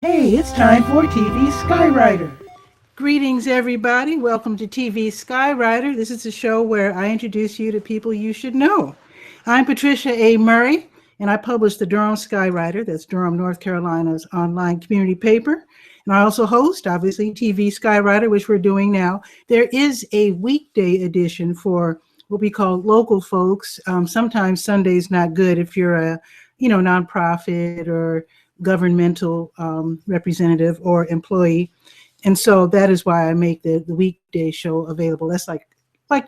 Hey, it's time for TV Skywriter. Greetings, everybody. Welcome to TV Skywriter. This is a show where I introduce you to people you should know. I'm Patricia A. Murray, and I publish the Durham Skywriter. That's Durham, North Carolina's online community paper. And I also host, obviously, TV Skywriter, which we're doing now. There is a weekday edition for what we call local folks. Sometimes Sunday's not good if you're a, nonprofit or governmental representative or employee. And so that is why I make the weekday show available. That's like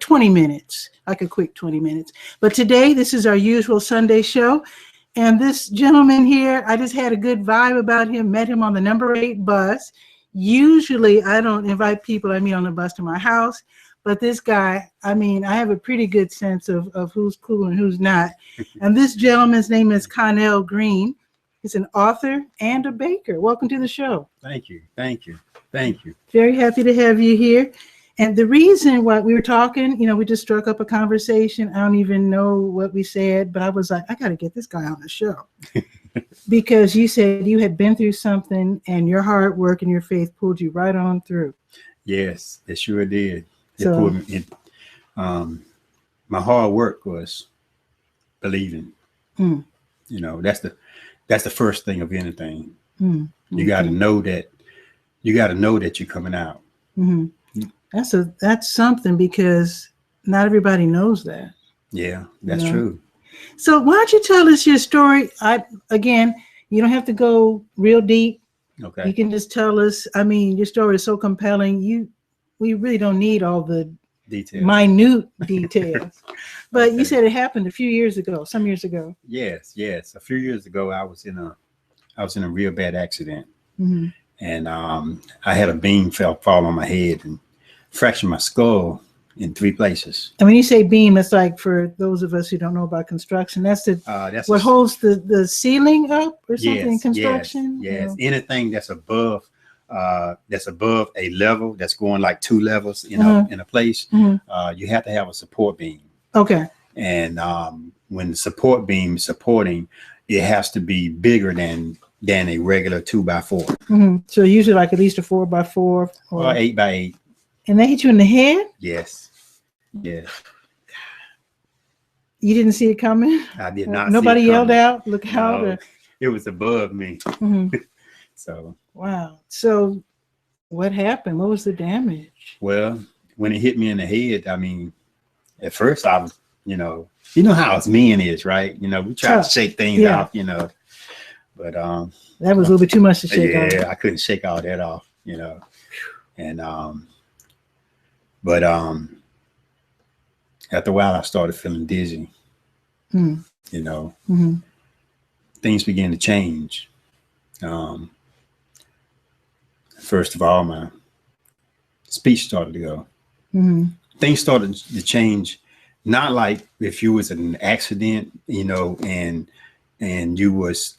20 minutes, like a quick 20 minutes. But today, this is our usual Sunday show. And this gentleman here, I just had a good vibe about him, met him on the number 8 bus. Usually I don't invite people I meet on the bus to my house, but this guy, I have a pretty good sense of who's cool and who's not. And this gentleman's name is Connell Green. He's an author and a baker. Welcome to the show. Thank you. Very happy to have you here. And the reason why we were talking, we just struck up a conversation. I don't even know what we said, but I was like, I got to get this guy on the show. Because you said you had been through something and your hard work and your faith pulled you right on through. Yes, it sure did. It So, pulled me in. My hard work was believing. mm, That's the first thing of anything. mm, You got to know that. You got to know that you're coming out. mm-hmm. That's something, because not everybody knows that. Yeah, that's Yeah. true. So why don't you tell us your story? Again, you don't have to go real deep. Okay. You can just tell us. Your story is so compelling. We really don't need all the Details. minute details. But Okay. you said it happened a few years ago, some years ago. Yes. A few years ago, I was in a real bad accident, Mm-hmm. and I had a beam fall on my head and fractured my skull in 3 places. And when you say beam, it's like, for those of us who don't know about construction, that's That's what holds the ceiling up or something in Yes, construction? yes. Anything that's above a level that's going like 2 levels, in a place, Mhm. you have to have a support beam. Okay. And when the support beam is supporting, it has to be bigger than a regular 2x4 Mm-hmm. So usually like at least a 4x4 or 8x8. And they hit you in the head? Yes. You didn't see it coming? I did not. Nobody see it yelled coming. out, look out? No, Or, it was above me. Mhm. So, Wow. So what happened? What was the damage? well, when it hit me in the head, at first I was, you know how us men is, right? We try Tough. to shake things Yeah. off, but That was a little bit too much to shake yeah, off. I couldn't shake all that off, and but after a while I started feeling dizzy. Mm. Mm-hmm. Things began to change. First of all, my speech started to go. Mm-hmm. Things started to change, not like if you was in an accident, and you was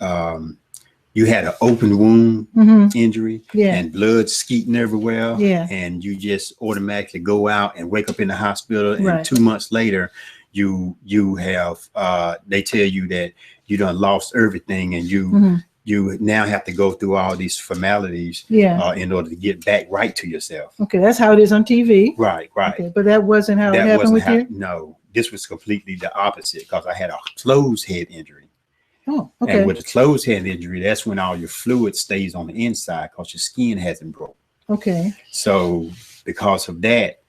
you had an open wound Mm-hmm. injury, Yeah. and blood skeeting everywhere, Yeah. and you just automatically go out and wake up in the hospital, and Right. 2 months later you have they tell you that you done lost everything, and Mm-hmm. you now have to go through all these formalities Yeah. in order to get back right to yourself. Okay, that's how it is on TV. Right. Okay, but that wasn't how it That happened wasn't with you? no, this was completely the opposite, because I had a closed head injury. Oh, okay. And with a closed head injury, that's when all your fluid stays on the inside because your skin hasn't broke. Okay. So because of that,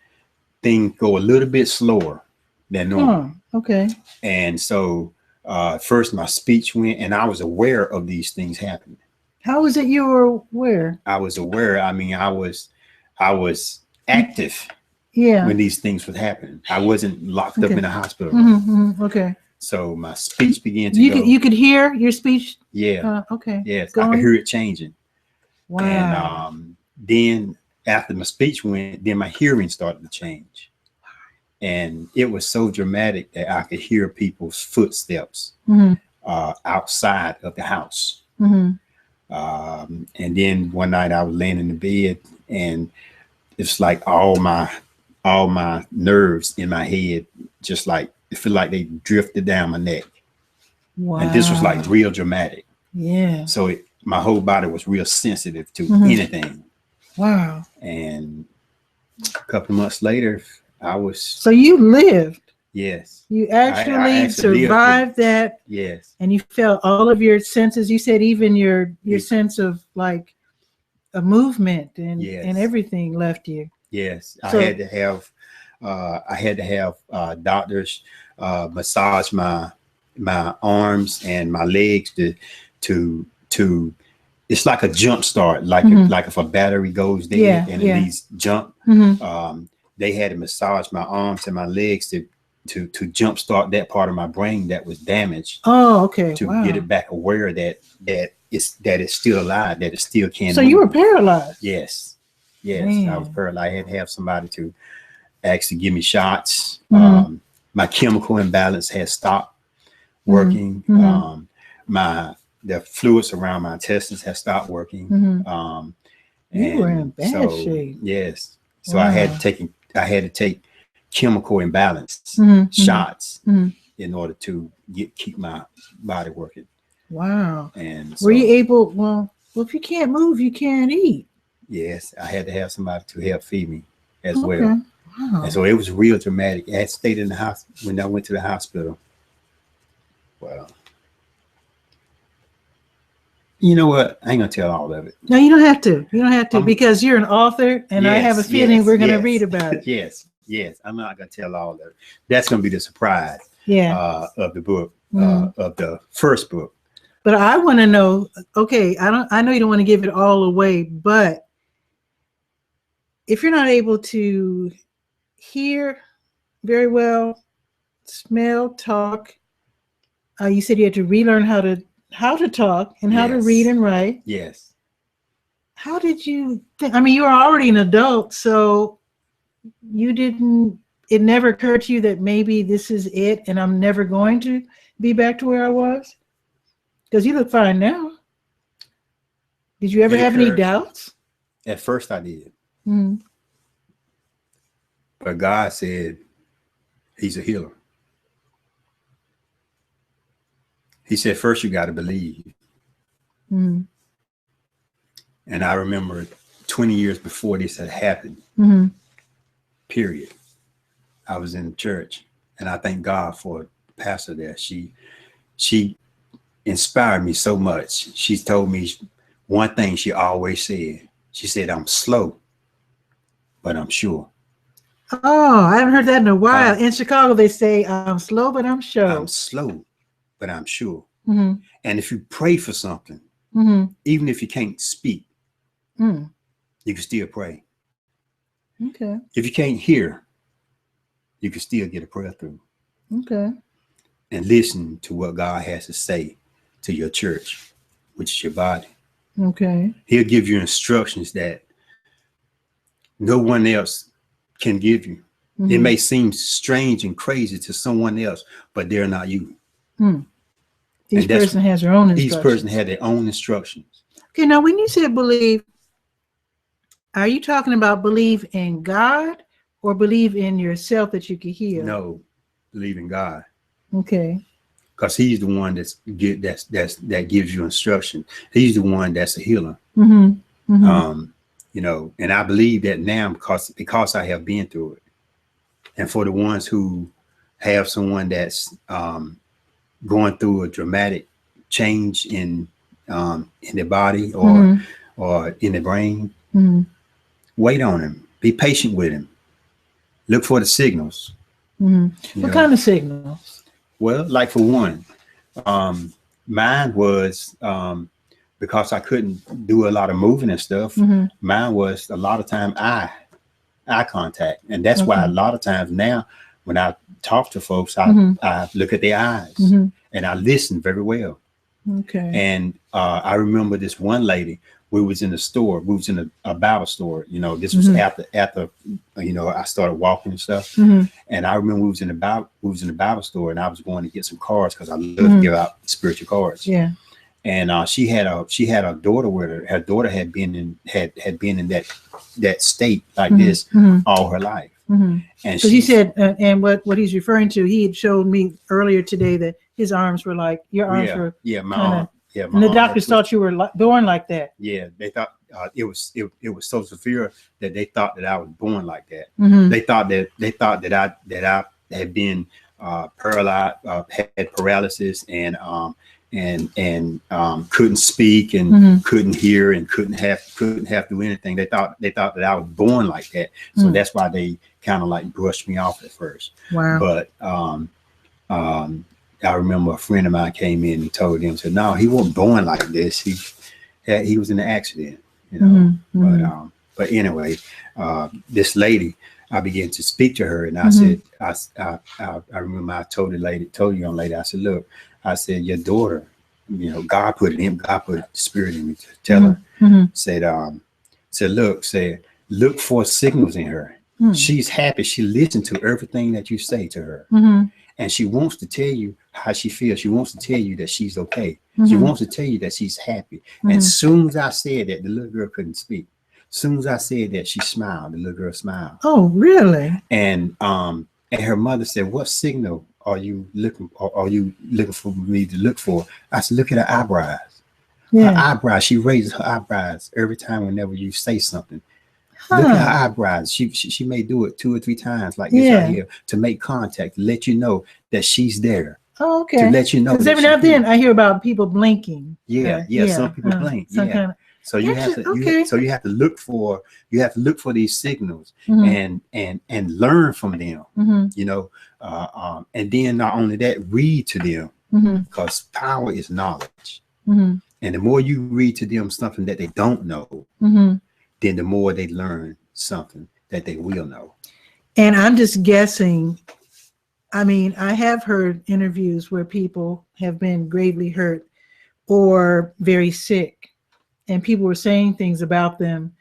things go a little bit slower than normal. Oh, okay. And so first my speech went, and I was aware of these things happening. How was it you were aware? I was aware. I was active Yeah. when these things was happening. I wasn't locked up Okay. in a hospital. Mm-hmm. Okay. So my speech began to go. You could hear your speech? Yeah. Okay. Yes. I Going? could hear it changing. Wow. And then after my speech went, then my hearing started to change. And it was so dramatic that I could hear people's footsteps Mm-hmm. outside of the house. Mm-hmm. And then one night I was laying in the bed, and it's like all my nerves in my head, just like, it feel like they drifted down my neck. Wow. And this was like real dramatic. Yeah. So my whole body was real sensitive to anything. Wow. And a couple of months later, I was. So you lived. Yes. You actually survived that. Yes. And you felt all of your senses. You said even your sense of like a movement and everything left you. Yes. So, I had to have doctors massage my arms and my legs to it's like a jump start, like like if a battery goes dead and it needs jump. They had to massage my arms and my legs to jumpstart that part of my brain that was damaged. Oh, okay. To get it back aware that it's still alive, that it still can. So move. You were paralyzed. Yes. Man. I was paralyzed. I had to have somebody to actually give me shots. My chemical imbalance had stopped working. The fluids around my intestines had stopped working. You were in bad shape. Yes. So I had to take chemical imbalance shots in order to keep my body working. Wow. And were you able? Well, if you can't move, you can't eat. Yes, I had to have somebody to help feed me as well. Wow. And so it was real dramatic. I had stayed in the house when I went to the hospital. Well, you know what? I ain't gonna tell all of it. No, you don't have to. You don't have to because you're an author, and I have a feeling we're gonna read about it. Yes. I'm not gonna tell all of it. That's gonna be the surprise. Of the book, of the first book. But I want to know. Okay, I know you don't want to give it all away, but if you're not able to hear very well, smell, talk, you said you had to relearn how to talk and how to read and write. Yes. How did you think? I mean, you were already an adult, so it never occurred to you that maybe this is it and I'm never going to be back to where I was? Because you look fine now. Did you ever have any doubts? At first I did. But God said he's a healer. He said, first you got to believe. And I remember 20 years before this had happened, period. I was in church, and I thank God for the pastor there. She inspired me so much. She told me one thing she always said. She said, I'm slow, but I'm sure. Oh, I haven't heard that in a while. In Chicago, they say, I'm slow, but I'm sure. I'm slow, but I'm sure. And if you pray for something, even if you can't speak, you can still pray. Okay. If you can't hear, you can still get a prayer through. Okay. And listen to what God has to say to your church, which is your body. Okay. He'll give you instructions that no one else can give you. It may seem strange and crazy to someone else, but they're not you. Each person has their own instructions. Each person had their own instructions. Okay, now when you said believe, are you talking about believe in God or believe in yourself that you can heal? No, believe in God. Okay. Because he's the one that gives you instruction. He's the one that's a healer. You know, and I believe that now because I have been through it. And for the ones who have someone that's going through a dramatic change in their body or in the brain, wait on him. Be patient with him. Look for the signals. What kind of signals? Well, like for one, mine was because I couldn't do a lot of moving and stuff. Mine was a lot of time eye contact, and that's why a lot of times now when I talk to folks, I look at their eyes and I listen very well. Okay. And I remember this one lady. We was in the store. We was in a Bible store. You know, this was after you know, I started walking and stuff. And I remember we was in the Bible store, and I was going to get some cards because I love to give out spiritual cards. Yeah. And she had a daughter with her. Her daughter had been in that state like this all her life. And so he said, and what he's referring to, he had showed me earlier today that his arms were like your arms were my arm. Yeah, my And the arm had doctors twisted. thought you were born like that. Yeah, they thought it was so severe that they thought that I was born like that. Mm-hmm. They thought that I had been paralyzed, had paralysis, and couldn't speak and Mm-hmm. couldn't hear and couldn't have to do anything. They thought that I was born like that. So that's why they kind of like brushed me off at first. Wow. But I remember a friend of mine came in and told them, said, no, he wasn't born like this. He was in an accident, you know. Mm-hmm. But anyway, this lady, I began to speak to her, and I said, I remember I told the young lady, I said, look, I said, your daughter, you know, God put the spirit in me to tell her. Said, look for signals in her. She's happy. She listens to everything that you say to her. And she wants to tell you how she feels. She wants to tell you that she's okay. She wants to tell you that she's happy. And as soon as I said that, the little girl couldn't speak. As soon as I said that, she smiled. The little girl smiled. Oh, really? And her mother said, what signal are you looking for me to look for? I said, look at her eyebrows. Yeah. Her eyebrows, she raises her eyebrows every time whenever you say something. Look at her eyebrows. She may do it 2 or 3 times like this right here to make contact, to let you know that she's there. Oh, okay. To let you know. Because every now and then I hear about people blinking. Yeah. Some people blink. Yeah. So you have to you have to look for these signals and learn from them. You know, and then not only that, read to them, because power is knowledge. And the more you read to them something that they don't know, then the more they learn something that they will know. And I'm just guessing, I mean, I have heard interviews where people have been gravely hurt or very sick, and people were saying things about them,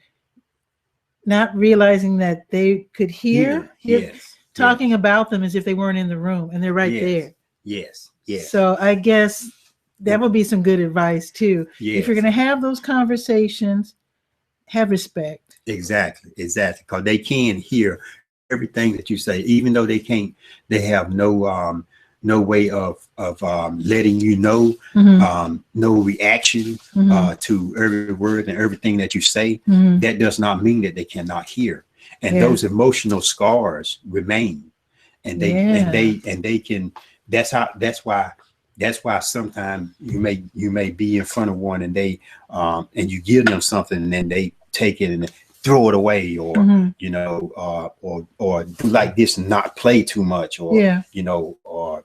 not realizing that they could hear, talking about them as if they weren't in the room, and they're right there. Yes. So I guess that would be some good advice too. If you're going to have those conversations, have respect. Exactly. Because they can hear everything that you say, even though they can't. They have no way of letting you know, no reaction to every word and everything that you say. That does not mean that they cannot hear, and those emotional scars remain, and they can. That's why sometimes you may be in front of one and they and you give them something and then they take it and throw it away, or you know, or do like this and not play too much, or you know, or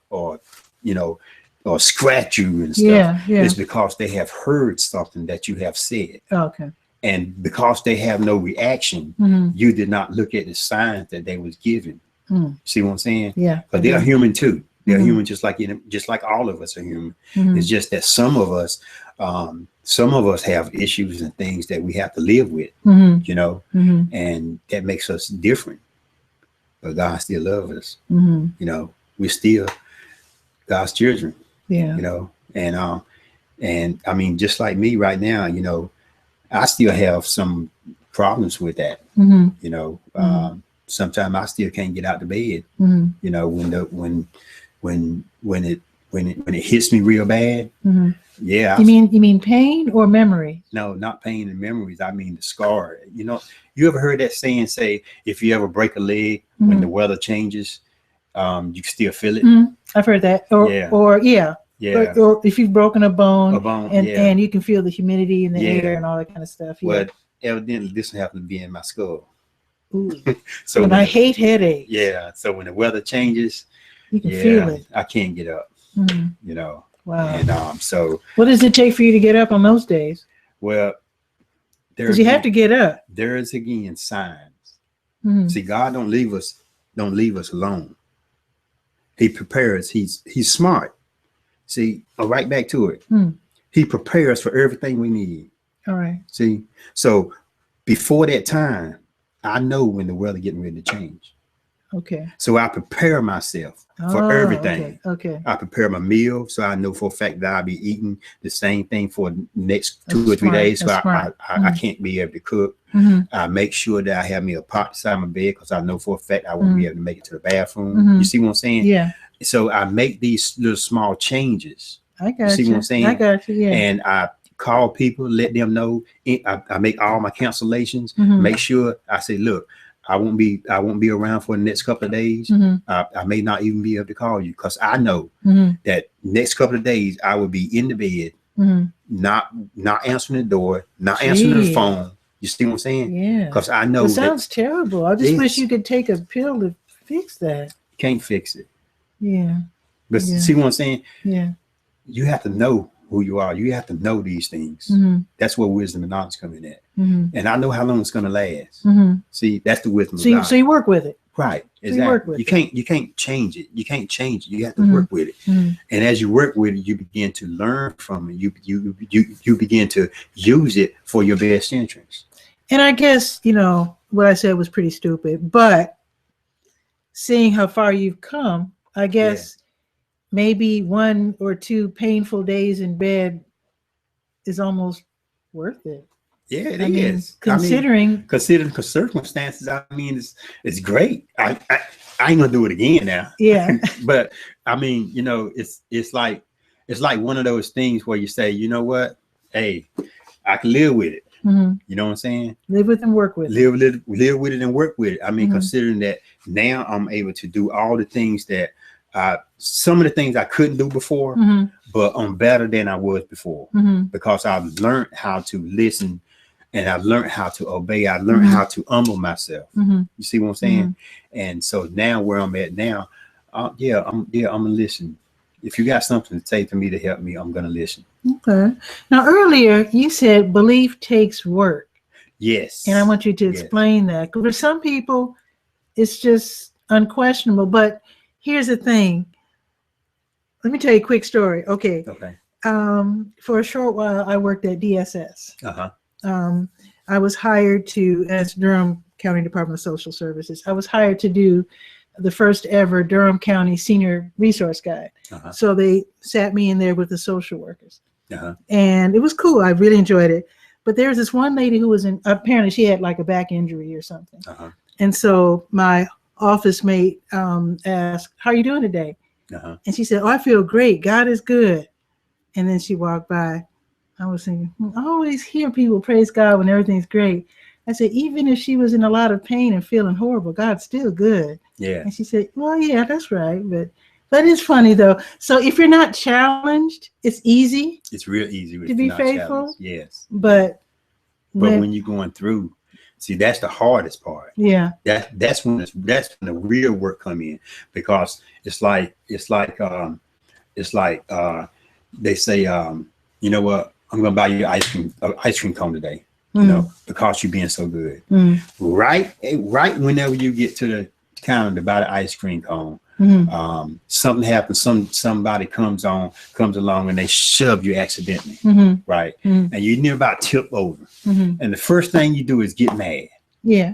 you know, or scratch you and stuff. It's because they have heard something that you have said. Okay. And because they have no reaction, you did not look at the signs that they was given. See what I'm saying? Yeah. But they are human too. They're human just like all of us are human. It's just that some of us have issues and things that we have to live with, you know, and that makes us different. But God still loves us. You know, we're still God's children. You know, and I mean, just like me right now, you know, I still have some problems with that. You know, sometimes I still can't get out of bed. You know, when it hits me real bad. Yeah. You mean pain or memory? No, not pain and memories. I mean the scar. You know, you ever heard that saying, say, if you ever break a leg when the weather changes, you can still feel it. I've heard that. Or if you've broken a bone, and you can feel the humidity in the air and all that kind of stuff. Well, evidently this happened to be in my skull. So and I hate headaches. Yeah. So when the weather changes, you can feel it. I can't get up. You know. Wow. And so what does it take for you to get up on those days? Well, because you have to get up. There is again signs. See, God don't leave us alone. He prepares. He's smart. See, right back to it. He prepares for everything we need. All right. See, so before that time, I know when the weather getting ready to change. Okay. So I prepare myself for everything. Okay. I prepare my meal, so I know for a fact that I'll be eating the same thing for the next 2 or 3 days. So I can't be able to cook. I make sure that I have me a pot beside my bed because I know for a fact I won't be able to make it to the bathroom. You see what I'm saying? Yeah. So I make these little small changes I got You see what I'm saying? I got you. Yeah. And I call people, let them know. I make all my cancellations. Mhm. Make sure I say, look, I won't be around for the next couple of days. Mhm. I may not even be able to call you because I know Mhm. that next couple of days I will be in the bed, Mhm. not answering the door, not answering the Gee. phone. You see what I'm saying? Yeah. Because I know It sounds terrible. I just wish Yes. you could take a pill to fix that. you can't fix it. Yeah. But Yeah. see what I'm saying? Yeah. You have to know who you are. You have to know these things. Mhm. That's where wisdom and knowledge come in at. Mhm. And I know how long it's going to last. Mhm. See, that's the wisdom So of God. so you work with it. Right. So you work Exactly. with You can't change it. You can't change it. You have to Mhm. work with it. Mhm. And as you work with it, you begin to learn from it. You begin to use it for your best interest. And I guess, what I said was pretty stupid, but seeing how far you've come, I guess maybe 1 or 2 painful days in bed is almost worth it. Yeah, it I mean, is. considering Considering the circumstances, I mean, it's great. I ain't gonna do it again now. Yeah. But I mean, it's like one of those things where you say, you know what, hey, I can live with it. Mhm. You know what I'm saying? Live with and work with it. Live with it and work with it. I mean, Mhm. considering that now I'm able to do all the things that some of the things I couldn't do before, Mhm. but I'm better than I was before Mhm. because I've learned how to listen and I've learned how to obey. I learned Mhm. how to humble myself. Mhm. You see what I'm saying? And so now where I'm at now, I'm gonna listen. If you got something to say to me to help me, I'm gonna listen. Okay. Now, earlier you said belief takes work, Yes. and I want you to Yes. explain that. Because for some people, it's just unquestionable. But here's the thing. Let me tell you a quick story. Okay. Okay. For a short while, I worked at DSS. Uh-huh. I was hired as Durham County Department of Social Services. I was hired to do the first ever Durham County Senior Resource Guide. Uh-huh. So they sat me in there with the social workers. Uh-huh. And it was cool. I really enjoyed it. But there was this one lady who was apparently she had like a back injury or something. Uh-huh. And so my office mate asked, "How are you doing today?" Uh-huh. And she said, "Oh, I feel great. God is good." And then she walked by. I was thinking, I always hear people praise God when everything's great. I said, even if she was in a lot of pain and feeling horrible, God's still good. Yeah. And she said, well, yeah, that's right. But it's funny though. So if you're not challenged, it's easy. It's real easy to be faithful. Yes. But when you're going through, see, that's the hardest part. Yeah. That's when the real work come in, because it's like they say, you know what, I'm gonna buy you ice cream cone today, because you're being so good. Right whenever you get to the counter to buy the ice cream cone, something happens, somebody comes along and they shove you accidentally, right? And you near about tip over, and the first thing you do is get mad,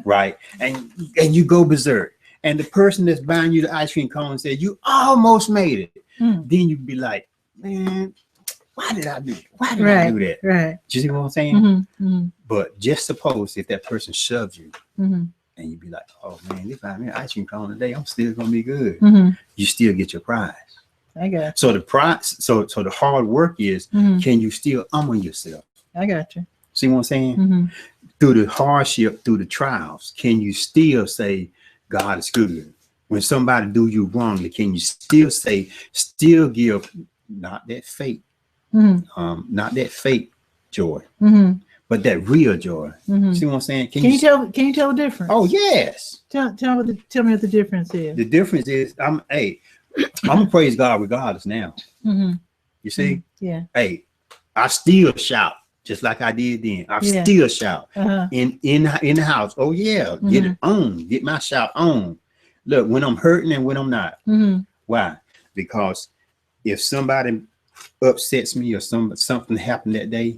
right? And you go berserk, and the person that's buying you the ice cream cone said you almost made it. Then you'd be like, man, why did I do that? Right. Do you see what I'm saying? But just suppose if that person shoves you, and you'd be like, oh man, if I made ice cream cone today, I'm still gonna be good. You still get your prize. I got you. So the prize, so the hard work is, can you still humble yourself? I got you. See what I'm saying? Through the hardship, through the trials, can you still say God is good? When somebody do you wrongly, can you still give not that fake, not that fake joy, but that real joy? See what I'm saying? Can you tell the difference? Oh yes. Tell me what the difference is. The difference is I'm gonna praise God regardless now. You see? Yeah. Hey, I still shout just like I did then. I still shout in the house. Oh yeah, get it on, get my shout on. Look, when I'm hurting and when I'm not. Why? Because if somebody upsets me or something happened that day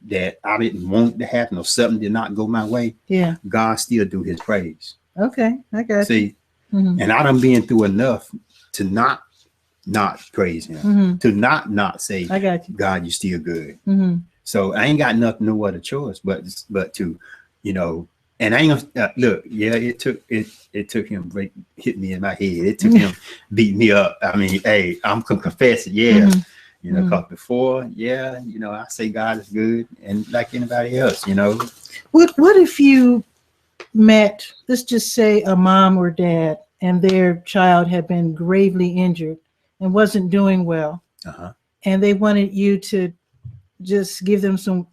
that I didn't want to happen, or something did not go my way, God still do his praise. Okay, I got you. See, and I done been through enough to not praise him, to not say, I got you. God, you still good. So I ain't got no other choice but to, and I ain't gonna look. Yeah, it took him hit me in my head. It took him beat me up. I mean, hey, I'm gonna confess it. Yeah, You know, because before, yeah, you know, I say God is good, and like anybody else, you know. What if you met, let's just say, a mom or dad, and their child had been gravely injured and wasn't doing well, and they wanted you to just give them some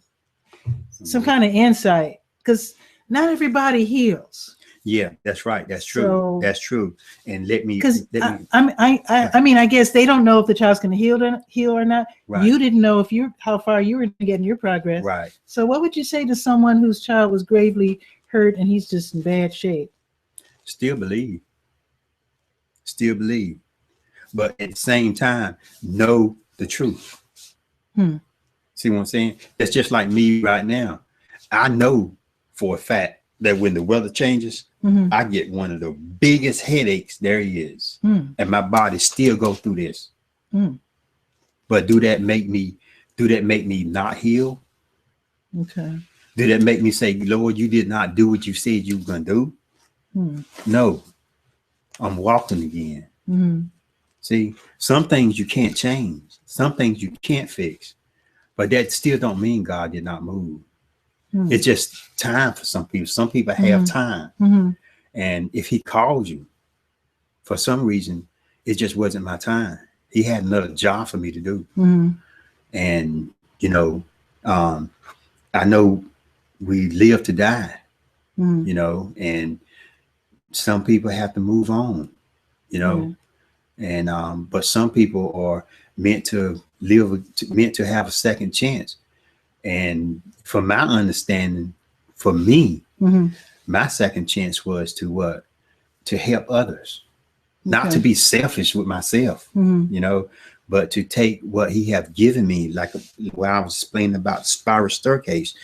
kind of insight, because not everybody heals. Yeah, that's right. That's true. So, that's true. And because I mean, I guess they don't know if the child's going to heal or not. Right. You didn't know if how far you were getting your progress. Right. So what would you say to someone whose child was gravely hurt and he's just in bad shape? Still believe. Still believe. But at the same time, know the truth. See what I'm saying? That's just like me right now. I know for a fact that when the weather changes, I get one of the biggest headaches there is. And my body still go through this. But do that make me not heal? Okay. Do that make me say, Lord, you did not do what you said you were gonna do? No. I'm walking again. See, some things you can't change, some things you can't fix, but that still don't mean God did not move. It's just time for some people. Some people have time. And if he called you, for some reason, it just wasn't my time. He had another job for me to do. And, you know, I know we live to die, you know, and some people have to move on, you know, and but some people are meant to live, meant to have a second chance. And from my understanding, for me, my second chance was to what? To help others, not to be selfish with myself, you know, but to take what he have given me. Like when I was explaining about the spiral staircase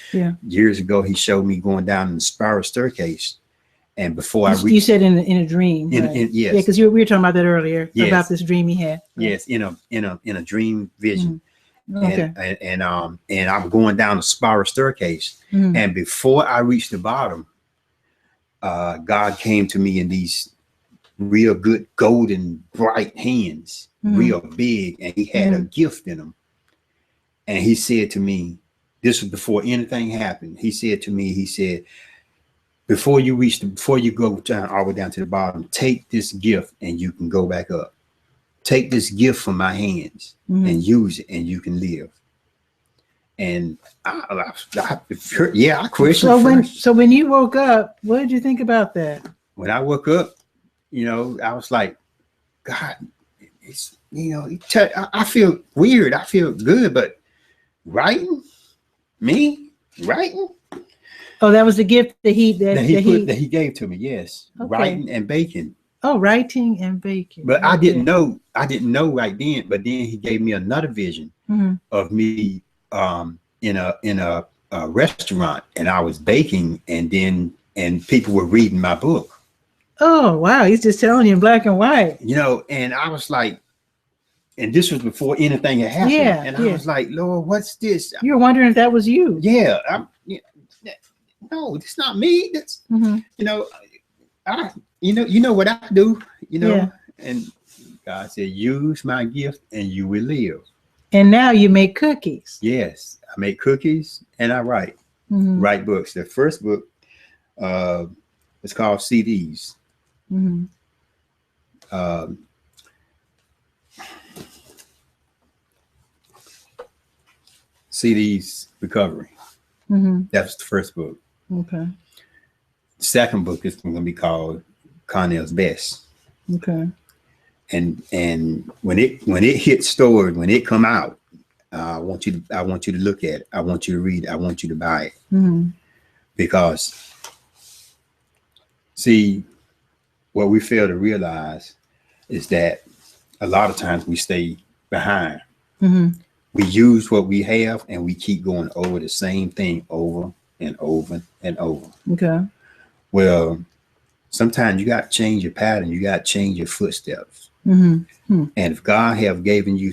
years ago, he showed me going down the spiral staircase. And before you said in a dream, yes, yeah, because we were talking about that earlier, about this dream he had. Yes, in a dream vision. And I'm going down the spiral staircase, and before I reached the bottom, God came to me in these real good golden bright hands, real big, and he had a gift in him. And he said to me, this was before anything happened. He said to me, he said, before you go down all the way down to the bottom, take this gift and you can go back up. Take this gift from my hands and use it, and you can live. And I questioned. So when you woke up, what did you think about that? When I woke up, you know, I was like, God, it's, you know, I feel weird. I feel good, but writing. Oh, that was the gift that he gave to me. Yes, writing and baking. Oh, writing and baking. But I didn't know right then. But then he gave me another vision of me in a restaurant, and I was baking, and people were reading my book. Oh wow, he's just telling you in black and white. You know, and I was like, and this was before anything had happened. Yeah, and I was like, Lord, what's this? You were wondering if that was you. Yeah, no, it's not me. That's you know, you know what I do, you know. And God said, use my gift and you will live. And now you make cookies. Yes, I make cookies and I write books. The first book is called CDs. CDs Recovery. That's the first book. Okay. The second book is going to be called Connell's Best. Okay. And when it hits stores, when it come out, I want you to look at it. I want you to read it. I want you to buy it. Because see, what we fail to realize is that a lot of times we stay behind. We use what we have and we keep going over the same thing over and over and over. Okay. Well, sometimes you got to change your pattern. You got to change your footsteps. And if God have given you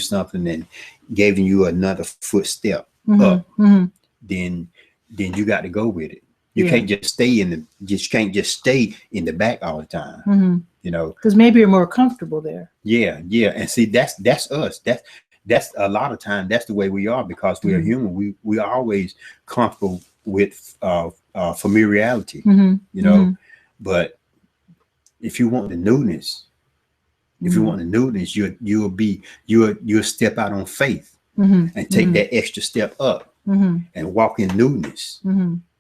something and given you another footstep up, then you got to go with it. You can't just stay in the back all the time. You know, because maybe you're more comfortable there. Yeah. And see, that's us. that's a lot of time. That's the way we are because we are human. We are always comfortable with familiarity, you know. But if you want the newness, you'll step out on faith and take that extra step up and walk in newness.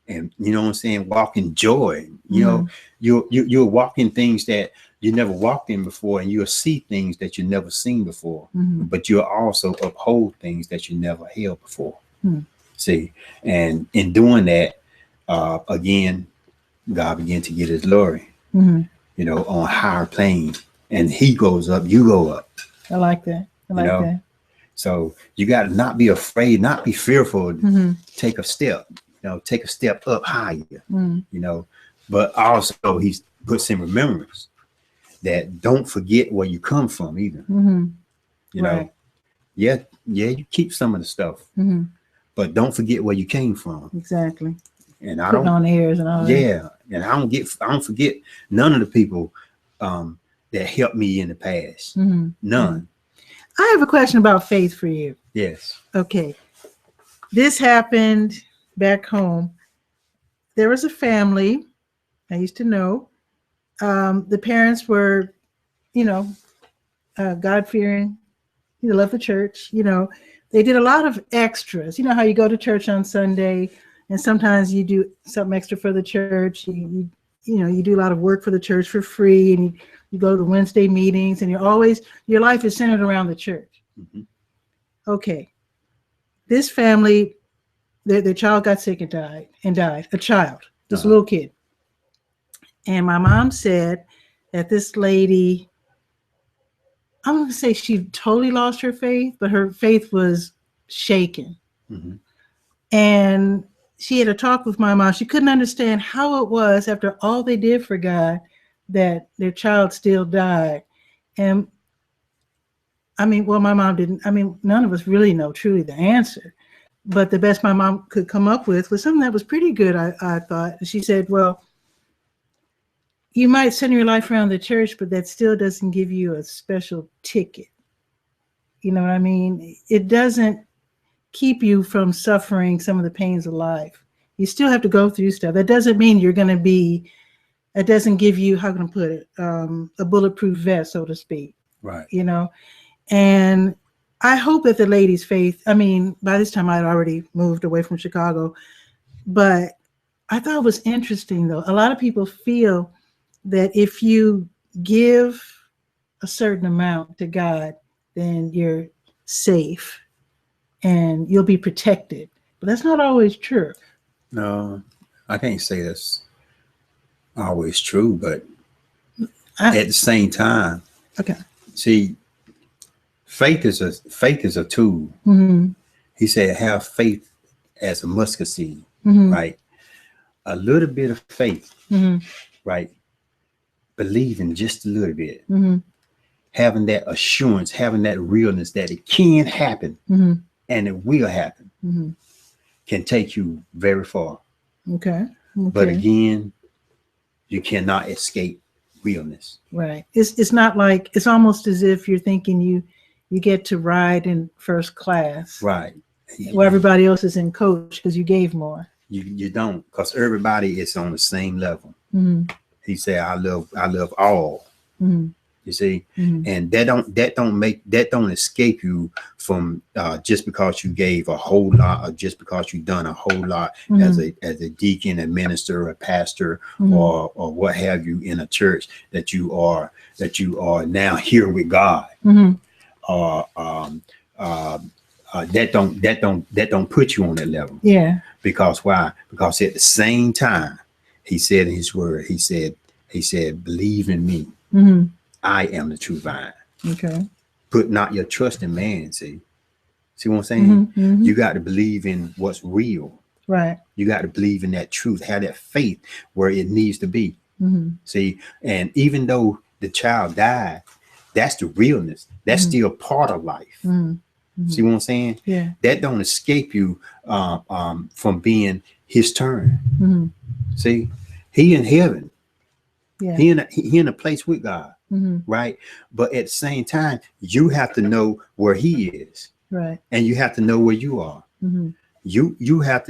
And you know what I'm saying, walk in joy. You know, you'll walk in things that you never walked in before, and you'll see things that you never seen before. But you'll also uphold things that you never held before. See, and in doing that, again, God began to get His glory. You know, on higher planes, and He goes up, you go up. I like that. I like that. So you got to not be afraid, not be fearful. Take a step. You know, take a step up higher. You know, but also He puts in remembrance that don't forget where you come from either. You know, yeah, you keep some of the stuff, but don't forget where you came from. Exactly. And I Putting don't on airs and all that. Yeah, and I don't forget none of the people that helped me in the past. None. I have a question about faith for you. Yes. Okay. This happened back home. There was a family I used to know. The parents were, you know, God-fearing. You know, love the church. You know, they did a lot of extras. You know how you go to church on Sunday, and sometimes you do something extra for the church. You know, you do a lot of work for the church for free, and you go to the Wednesday meetings, and your life is centered around the church. Okay. This family, their child got sick and died. A child, this little kid. And my mom said that this lady, I'm going to say she totally lost her faith, but her faith was shaken. And she had a talk with my mom. She couldn't understand how it was, after all they did for God, that their child still died. And I mean, well, my mom didn't. I mean, none of us really know truly the answer. But the best my mom could come up with was something that was pretty good, I thought. She said, well, you might center your life around the church, but that still doesn't give you a special ticket. You know what I mean? It doesn't keep you from suffering some of the pains of life. You still have to go through stuff. That doesn't mean you're going to be, it doesn't give you, how can I put it, a bulletproof vest, so to speak. Right. You know? And I hope that the lady's faith, I mean, by this time I'd already moved away from Chicago, but I thought it was interesting though. A lot of people feel that if you give a certain amount to God, then you're safe and you'll be protected. But that's not always true. No, I can't say that's always true, but at the same time, okay. See, faith is a tool. He said, have faith as a mustard seed, right? A little bit of faith, right? Believing just a little bit, having that assurance, having that realness that it can happen and it will happen, can take you very far. Okay. But again, you cannot escape realness. Right. It's not like, it's almost as if you're thinking you get to ride in first class. Right. Where everybody else is in coach because you gave more. You don't, because everybody is on the same level. He said, I love all. You see, and that don't escape you from just because you gave a whole lot, or just because you've done a whole lot as a deacon, a minister, a pastor, or what have you in a church, that you are now here with God. That don't put you on that level. Yeah. Because why? Because at the same time, he said in his word, he said, believe in me. I am the true vine. Okay. Put not your trust in man. See what I'm saying? You got to believe in what's real. Right. You got to believe in that truth. Have that faith where it needs to be. See, and even though the child died, that's the realness. That's still part of life. See what I'm saying? Yeah. That don't escape you from being his turn. See, he in heaven. Yeah. He in a place with God. Right. But at the same time, you have to know where he is. Right. And you have to know where you are. Mm-hmm. You have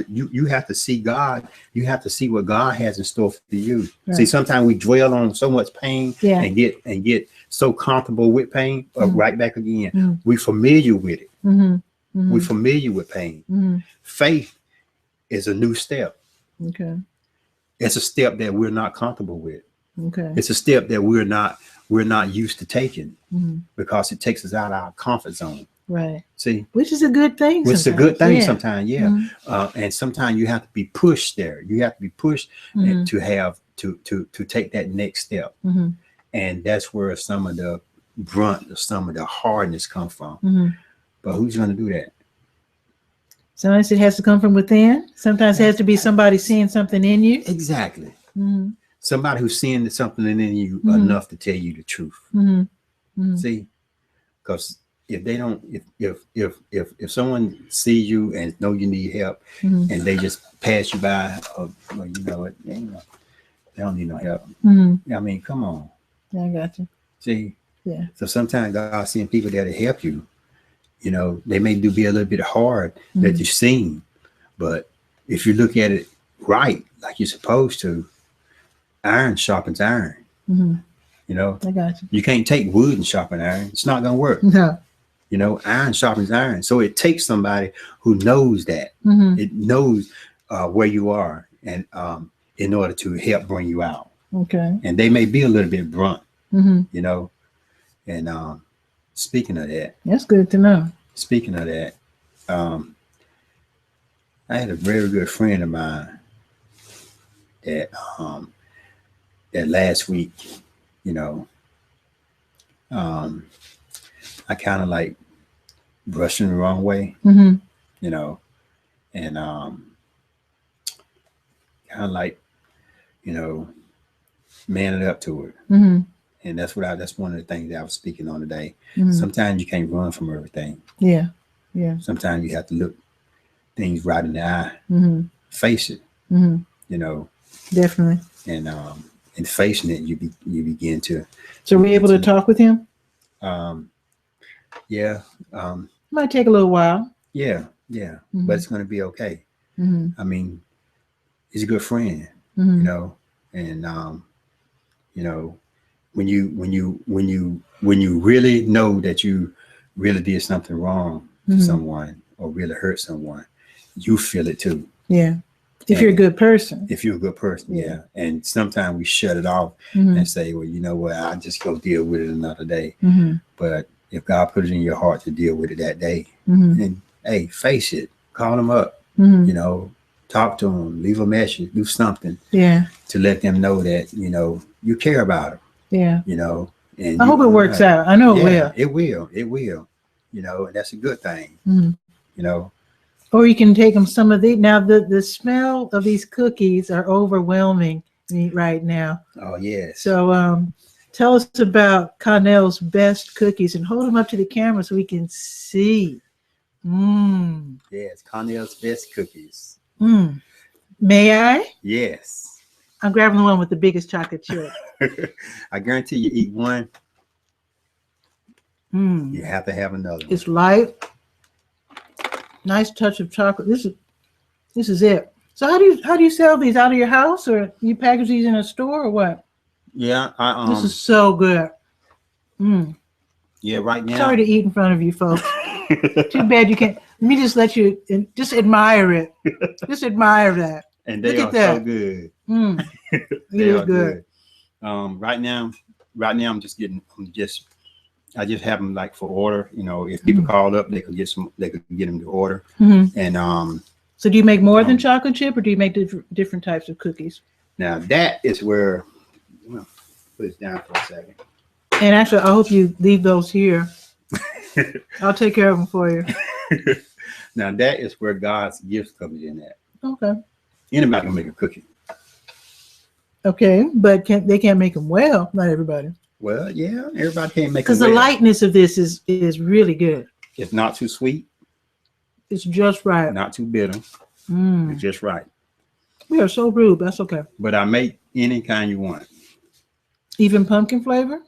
to see God. You have to see what God has in store for you. Right. See, sometimes we dwell on so much pain Yeah. and get so comfortable with pain. Right back again. Mm-hmm. We're familiar with it. Mm-hmm. Mm-hmm. We're familiar with pain. Mm-hmm. Faith is a new step. Okay. It's a step that we're not comfortable with. Okay. It's a step that we're not used to taking, mm-hmm. because it takes us out of our comfort zone. Right. See, which is a good thing. which is a good thing sometimes. Yeah. Mm-hmm. And sometimes you have to be pushed there. You have to be pushed mm-hmm. to take that next step. Mm-hmm. And that's where some of the brunt, some of the hardness come from. Mm-hmm. But who's going to do that? Sometimes it has to come from within. Sometimes it has to be somebody seeing something in you. Exactly. Mm-hmm. Somebody who's seeing something in you mm-hmm. enough to tell you the truth. Mm-hmm. Mm-hmm. See, because if they don't, if someone sees you and know you need help, mm-hmm. and they just pass you by, well, you know what, they don't need no help. Mm-hmm. I mean, come on. Yeah, I got you. See, yeah. So sometimes God's seeing people that'll help you. You know, they may be a little bit hard mm-hmm. that you've seen, but if you look at it right, like you're supposed to, iron sharpens iron. Mm-hmm. You know, I got you. You can't take wood and sharpen iron. It's not gonna work. No. You know, iron sharpens iron. So it takes somebody who knows that. Mm-hmm. It knows where you are, and in order to help bring you out. Okay. And they may be a little bit blunt. Mm-hmm. You know, and speaking of that, that's good to know. Speaking of that, I had a very good friend of mine that that last week, you know, I kind of like brushed him the wrong way, mm-hmm. you know, and kind of like, you know, manning up to it. Mm-hmm. And that's one of the things that I was speaking on today. Mm-hmm. Sometimes you can't run from everything. Yeah. Yeah. Sometimes you have to look things right in the eye, mm-hmm. face it, mm-hmm. you know. Definitely. And facing it, you begin to. So were you able to talk with him? Yeah. Might take a little while. Yeah. Yeah. Mm-hmm. But it's going to be okay. Mm-hmm. I mean, he's a good friend, mm-hmm. you know, and you know, when you really know that you really did something wrong mm-hmm. to someone or really hurt someone, you feel it too. Yeah. If you're a good person. If you're a good person, yeah. And sometimes we shut it off mm-hmm. and say, well, you know what, I'll just go deal with it another day. Mm-hmm. But if God put it in your heart to deal with it that day, mm-hmm. then hey, face it, call them up, mm-hmm. you know, talk to them, leave a message, do something, to let them know that, you know, you care about them. Yeah. You know, and I hope it works out. I know it will. It will. You know, and that's a good thing. Mm-hmm. You know. Or you can take them some of these. Now, the smell of these cookies are overwhelming me right now. Oh, yes. So tell us about Connell's best cookies and hold them up to the camera so we can see. Yes, Connell's best cookies. May I? Yes. I'm grabbing the one with the biggest chocolate chip. I guarantee you eat one. You have to have another one. It's light. Nice touch of chocolate. This is it. So how do you sell these out of your house, or you package these in a store, or what? Yeah, this is so good. Yeah, right now. Sorry to eat in front of you folks. Too bad you can't. Let me just let you just admire it. Just admire that. And they Look are at that. so good. It is good. Right now I'm just I just have them like for order. You know, if people call up, they could get them to order. And so do you make more than chocolate chip, or do you make different types of cookies? Now that is where, well, put it down for a second. And actually, I hope you leave those here. I'll take care of them for you. Now that is where God's gift comes in at. Okay. Anybody can make a cookie. Okay, but they can't make them well. Not everybody. Well, yeah, everybody can't make it. Because the lightness of this is really good. It's not too sweet. It's just right. Not too bitter. It's just right. We are so rude. That's okay. But I make any kind you want. Even pumpkin flavor?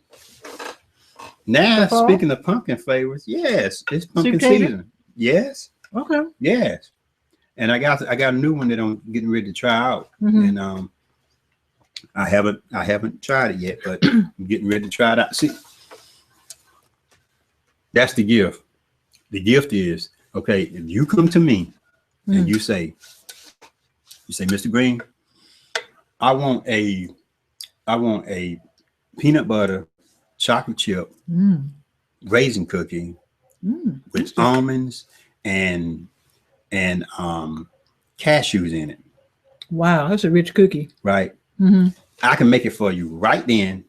Now, speaking of pumpkin flavors, yes, it's pumpkin season. Yes. Okay. Yes. And I got a new one that I'm getting ready to try out. Mm-hmm. And I haven't tried it yet, but I'm getting ready to try it out. See, that's the gift. The gift is, okay, if you come to me and you say, Mr. Green, I want a peanut butter chocolate chip raisin cookie with almonds and cashews in it. Wow, that's a rich cookie. Right. Mm-hmm. I can make it for you right then.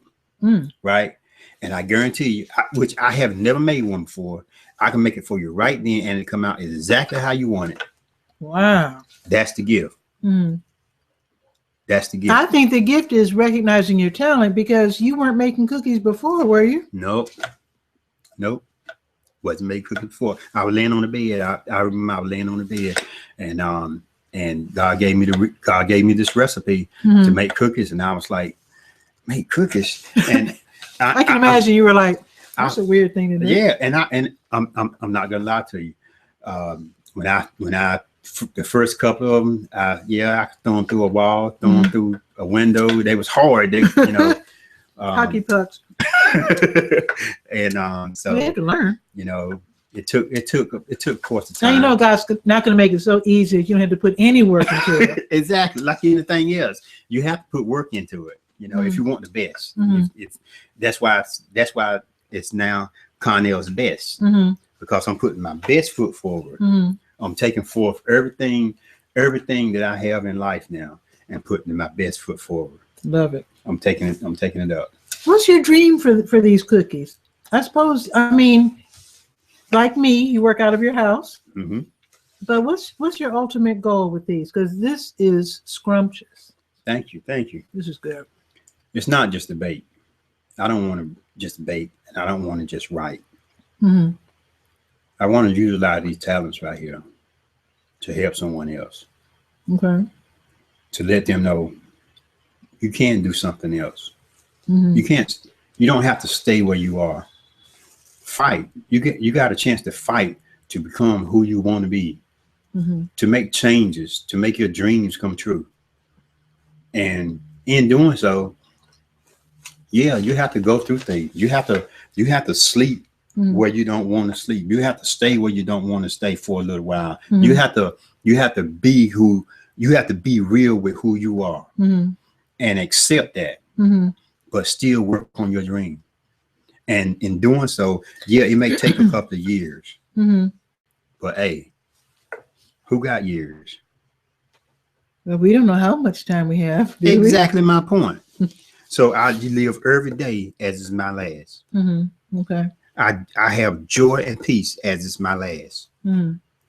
Right. And I guarantee you, which I have never made one before, I can make it for you right then and it come out exactly how you want it. Wow. That's the gift. That's the gift. I think the gift is recognizing your talent, because you weren't making cookies before, were you? Nope. Wasn't making cookies before. I was laying on the bed. I remember I was laying on the bed, and God gave me this recipe to make cookies, and I was like, make cookies. And I can imagine you were like, that's a weird thing to do. Yeah, and I'm not gonna lie to you. When I the first couple of them, I threw them through a wall, threw them through a window. They was hard. They, Hockey pucks. And so you have to learn. It took course of Now time. God's not going to make it so easy that you don't have to put any work into it. Exactly, like anything else, you have to put work into it. If you want the best, that's why it's now Connell's best, because I'm putting my best foot forward. I'm taking forth everything that I have in life now and putting my best foot forward. Love it. I'm taking it up. What's your dream for these cookies? I suppose, like me, you work out of your house. But what's your ultimate goal with these? Because this is scrumptious. Thank you. This is good. It's not just a bake. I don't want to just bake, and I don't want to just write. I want to utilize these talents right here to help someone else. Okay. To let them know you can do something else. You don't have to stay where you are. Fight. You got a chance to fight to become who you want to be, to make changes, to make your dreams come true. And in doing so, you have to go through things. You have to sleep where you don't want to sleep. You have to stay where you don't want to stay for a little while. You have to be real with who you are and accept that, but still work on your dream. And in doing so, it may take a couple of years, but hey, who got years? Well, we don't know how much time we have. Exactly my point. So I live every day as is my last. Okay. I have joy and peace as it's my last.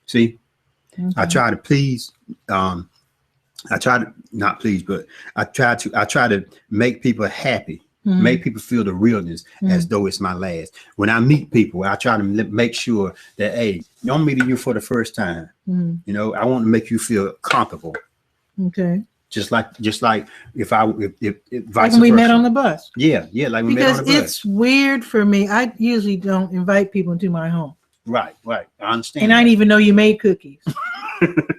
See, I try to please. I try to not please, but I try to make people happy, make people feel the realness as though it's my last. When I meet people, I try to make sure that, hey, I'm meeting you for the first time. I want to make you feel comfortable. Okay. Just like if vice like when we met on the bus. Yeah, like we met on the bus. Because it's weird for me. I usually don't invite people into my home. Right. I understand. And I didn't even know you made cookies.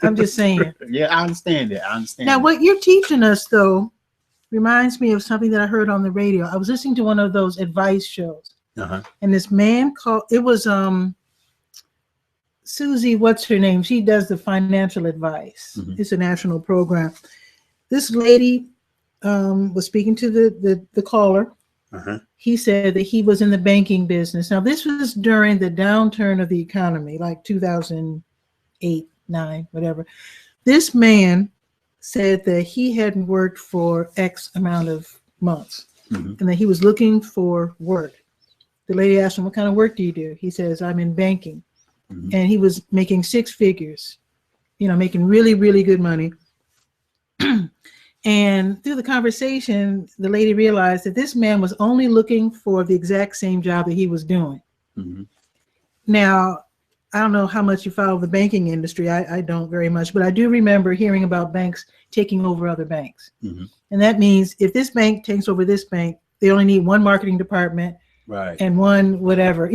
I'm just saying. Yeah, I understand that. Now, what you're teaching us, though, reminds me of something that I heard on the radio. I was listening to one of those advice shows. And this man Susie, what's her name? She does the financial advice. It's a national program. This lady was speaking to the caller. He said that he was in the banking business. Now, this was during the downturn of the economy, like 2008, 9, whatever. This man said that he hadn't worked for X amount of months and that he was looking for work. The lady asked him, what kind of work do you do? He says, I'm in banking. And he was making 6 figures, making really, really good money. And through the conversation, the lady realized that this man was only looking for the exact same job that he was doing. Now, I don't know how much you follow the banking industry. I don't very much, but I do remember hearing about banks taking over other banks. And that means if this bank takes over this bank, they only need one marketing department, right, and one whatever,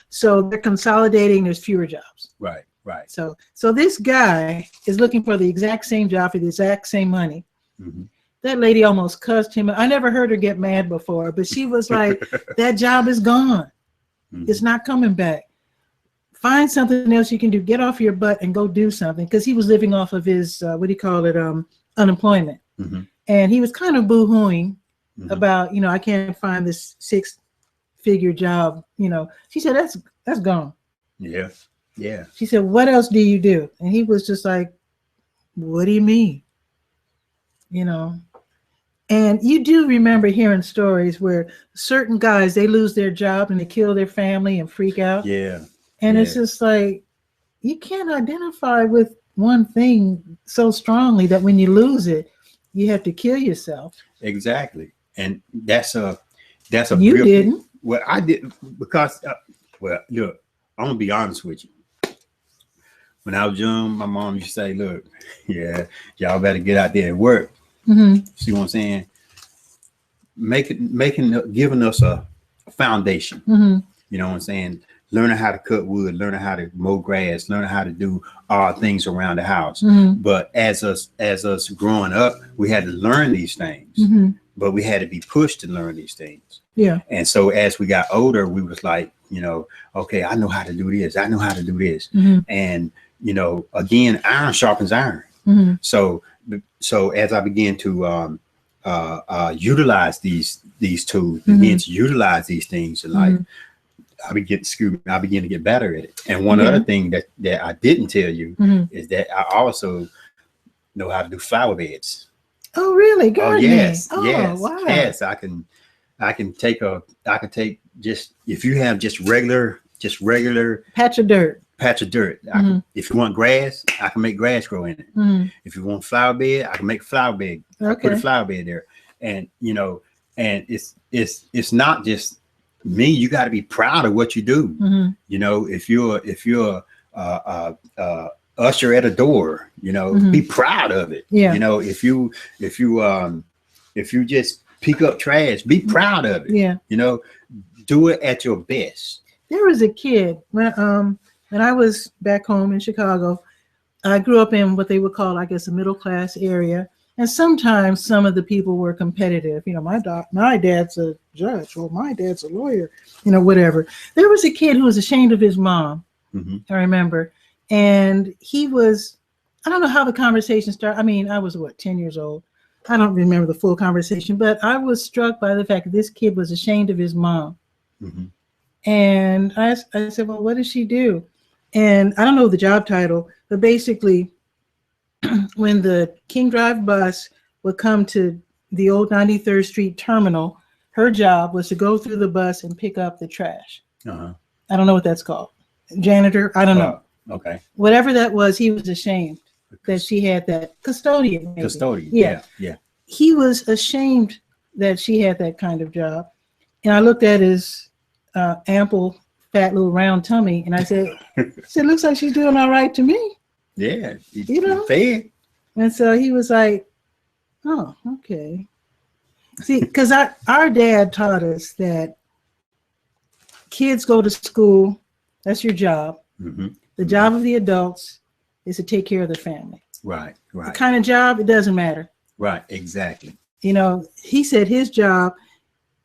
so they're consolidating. There's fewer jobs, right. Right. So this guy is looking for the exact same job for the exact same money. Mm-hmm. That lady almost cussed him. I never heard her get mad before, but she was like, that job is gone. Mm-hmm. It's not coming back. Find something else you can do. Get off your butt and go do something. Because he was living off of his, unemployment. Mm-hmm. And he was kind of boo-hooing Mm-hmm. about, I can't find this 6-figure job. She said, that's gone. Yeah. Yeah. She said, what else do you do? And he was just like, what do you mean? And you do remember hearing stories where certain guys, they lose their job and they kill their family and freak out. Yeah. And yeah. it's just like, you can't identify with one thing so strongly that when you lose it, you have to kill yourself. Exactly. And that's a you didn't. Well, I didn't, because look, I'm gonna be honest with you. When I was young, my mom used to say, look, yeah, y'all better get out there and work. Mm-hmm. See what I'm saying? Giving us a foundation. Mm-hmm. You know what I'm saying? Learning how to cut wood, learning how to mow grass, learning how to do all things around the house. Mm-hmm. But as us growing up, we had to learn these things, mm-hmm. but we had to be pushed to learn these things. Yeah. And so as we got older, we was like, okay, I know how to do this. I know how to do this. Mm-hmm. And, again, iron sharpens iron. Mm-hmm. So as I began to utilize these tools, mm-hmm. begin to utilize these things in life, mm-hmm. I began to get better at it. And one other thing that I didn't tell you mm-hmm. is that I also know how to do flower beds. Oh, really? Gardening? Oh, yes. Oh, yes. wow. Yes. I can take just, if you have just regular patch of dirt. Mm-hmm. If you want grass, I can make grass grow in it. Mm-hmm. If you want flower bed, I can make a flower bed. Okay. I put a flower bed there. And and it's not just me. You got to be proud of what you do. Mm-hmm. If you're usher at a door, mm-hmm. be proud of it. Yeah. If you just pick up trash, be proud of it. Yeah. Do it at your best. There was a kid when I was back home in Chicago. I grew up in what they would call, I guess, a middle class area. And sometimes some of the people were competitive. My dad's a judge, or my dad's a lawyer, whatever. There was a kid who was ashamed of his mom. Mm-hmm. I remember. And he was, I don't know how the conversation started. I mean, I was 10 years old. I don't remember the full conversation, but I was struck by the fact that this kid was ashamed of his mom. Mm-hmm. And I said, well, what does she do? And I don't know the job title, but basically when the King Drive bus would come to the old 93rd Street terminal, her job was to go through the bus and pick up the trash. Uh-huh. I don't know what that's called. Janitor, I don't know. Okay. Whatever that was, he was ashamed that she had that. Custodian. Maybe. Custodian. Yeah. He was ashamed that she had that kind of job. And I looked at his ample, fat little round tummy, and I said, looks like she's doing all right to me. Yeah. Fair. And so he was like, oh, okay. See, because our dad taught us that kids go to school, that's your job. Mm-hmm. The job of the adults is to take care of the family. Right. The kind of job, it doesn't matter. Right, exactly. He said his job,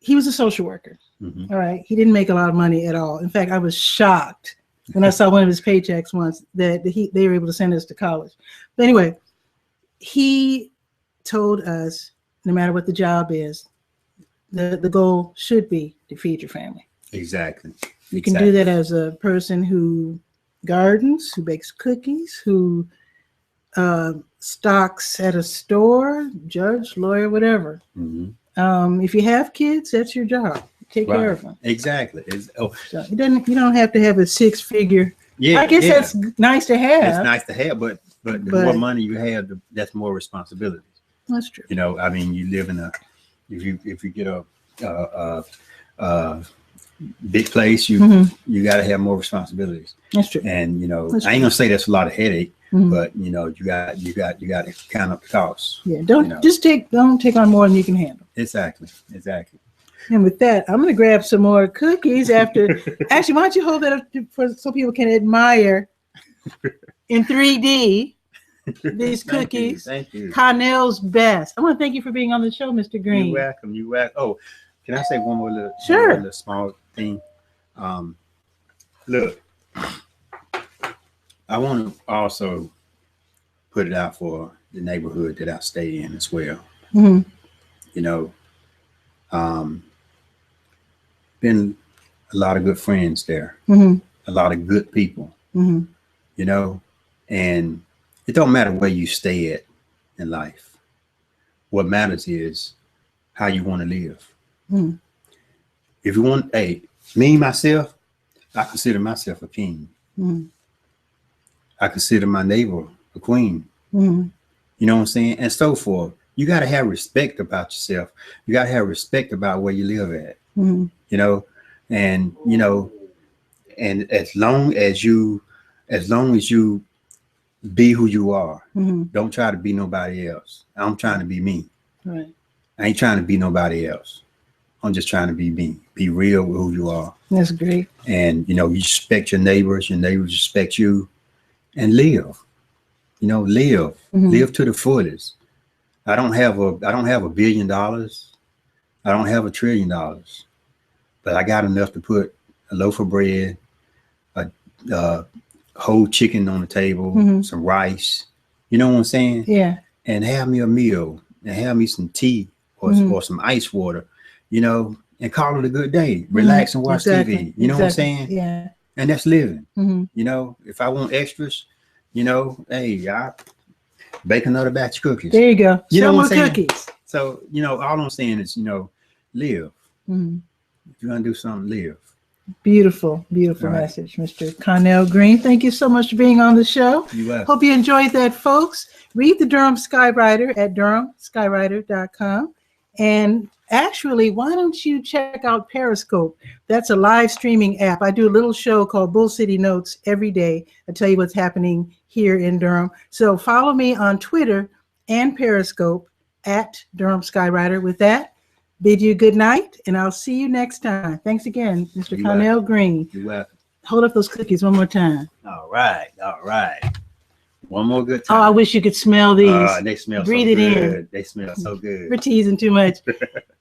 he was a social worker. Mm-hmm. All right. He didn't make a lot of money at all. In fact, I was shocked when I saw one of his paychecks once that they were able to send us to college. But anyway, he told us no matter what the job is, the goal should be to feed your family. Exactly. You can do that as a person who gardens, who bakes cookies, who stocks at a store, judge, lawyer, whatever. Mm-hmm. If you have kids, that's your job. Take care of them. Exactly. So you don't have to have a 6-figure. Yeah. I guess that's nice to have. It's nice to have, but the more money you have, that's more responsibilities. That's true. I mean, you live in if you get a big place, you got to have more responsibilities. That's true. And I ain't gonna say that's a lot of headache, but you got to count up the costs. Yeah, don't take on more than you can handle. Exactly. And with that, I'm gonna grab some more cookies after. Actually, why don't you hold that up so people can admire in 3D. These cookies. Thank you. Connell's best. I want to thank you for being on the show, Mr. Green. You're welcome. You're welcome. Oh, can I say one more little, sure. little small thing? Look, I want to also put it out for the neighborhood that I stay in as well. Mm-hmm. You know, been a lot of good friends there, mm-hmm. a lot of good people, mm-hmm. you know, and it don't matter where you stay at in life. What matters is how you want to live. Mm-hmm. If you want, hey, me, myself, I consider myself a king. Mm-hmm. I consider my neighbor a queen. Mm-hmm. You know what I'm saying? And so forth. You got to have respect about yourself. You got to have respect about where you live at, mm-hmm. you know, and, you know, and as long as you be who you are, mm-hmm. don't try to be nobody else. I'm trying to be me. Right. I ain't trying to be nobody else. I'm just trying to be me. Be real with who you are. That's great. And, you know, you respect your neighbors respect you, and live. You know, live. Mm-hmm. Live to the fullest. I don't have $1 billion. I don't have $1 trillion. But I got enough to put a loaf of bread, a whole chicken on the table, mm-hmm. some rice. You know what I'm saying? Yeah. And have me a meal and have me some tea or, mm-hmm. or some ice water, you know, and call it a good day. Relax mm-hmm. and watch TV. You know what I'm saying? Yeah. And that's living. Mm-hmm. You know, if I want extras, you know, hey, I bake another batch of cookies. There you go. You know what I'm saying? Cookies. So, you know, all I'm saying is, you know, live. Mm-hmm. If you're going to do something, live. Beautiful, beautiful right. Message, Mr. Connell Green. Thank you so much for being on the show. You're welcome. Hope you enjoyed that, folks. Read the Durham Skywriter at durhamskywriter.com. And actually, why don't you check out Periscope? That's a live streaming app. I do a little show called Bull City Notes every day. I tell you what's happening here in Durham. So follow me on Twitter and Periscope at Durham Skywriter. With that, bid you good night, and I'll see you next time. Thanks again, Mr. Connell Green. You're welcome. Hold up those cookies one more time. All right. All right. One more good time. Oh, I wish you could smell these. They smell Breathe so it good. in. They smell so good. We're teasing too much.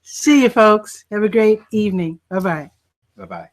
See you, folks. Have a great evening. Bye-bye. Bye-bye.